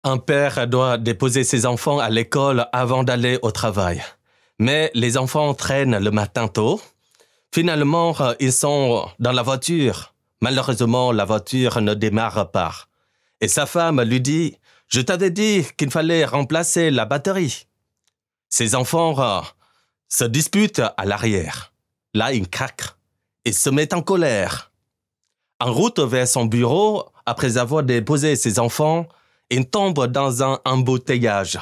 Un père doit déposer ses enfants à l'école avant d'aller au travail. Mais les enfants traînent le matin tôt. Finalement, ils sont dans la voiture. Malheureusement, la voiture ne démarre pas. Et sa femme lui dit « Je t'avais dit qu'il fallait remplacer la batterie. » Ses enfants se disputent à l'arrière. Là, il craque et se met en colère. En route vers son bureau, après avoir déposé ses enfants, il tombe dans un embouteillage.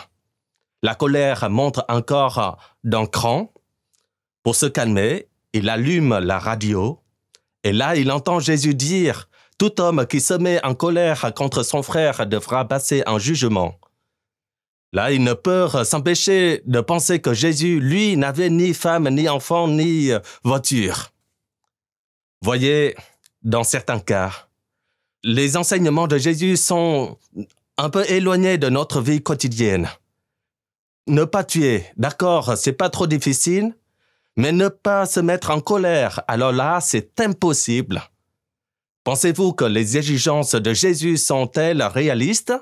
La colère monte encore d'un cran. Pour se calmer, il allume la radio. Et là, il entend Jésus dire « Tout homme qui se met en colère contre son frère devra passer un jugement. » Là, il ne peut s'empêcher de penser que Jésus, lui, n'avait ni femme, ni enfant, ni voiture. Voyez, dans certains cas, les enseignements de Jésus sont un peu éloignés de notre vie quotidienne. Ne pas tuer, d'accord, c'est pas trop difficile, mais ne pas se mettre en colère, alors là, c'est impossible. Pensez-vous que les exigences de Jésus sont-elles réalistes?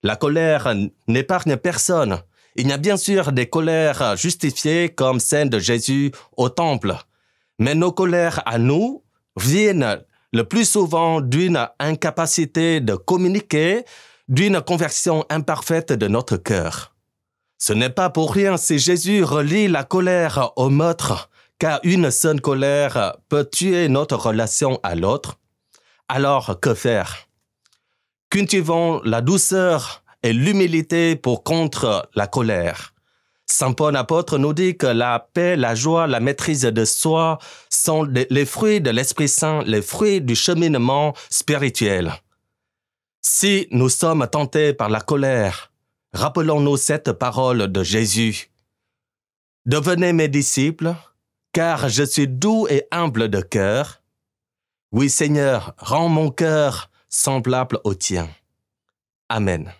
La colère n'épargne personne. Il y a bien sûr des colères justifiées comme celle de Jésus au temple. Mais nos colères à nous viennent le plus souvent d'une incapacité de communiquer, d'une conversion imparfaite de notre cœur. Ce n'est pas pour rien si Jésus relie la colère au meurtre, car une seule colère peut tuer notre relation à l'autre. Alors, que faire? Cultivons la douceur et l'humilité pour contre la colère. Saint Paul apôtre nous dit que la paix, la joie, la maîtrise de soi sont les fruits de l'Esprit Saint, les fruits du cheminement spirituel. Si nous sommes tentés par la colère, rappelons-nous cette parole de Jésus. « Devenez mes disciples, car je suis doux et humble de cœur. Oui, Seigneur, rends mon cœur semblable au tien. » Amen.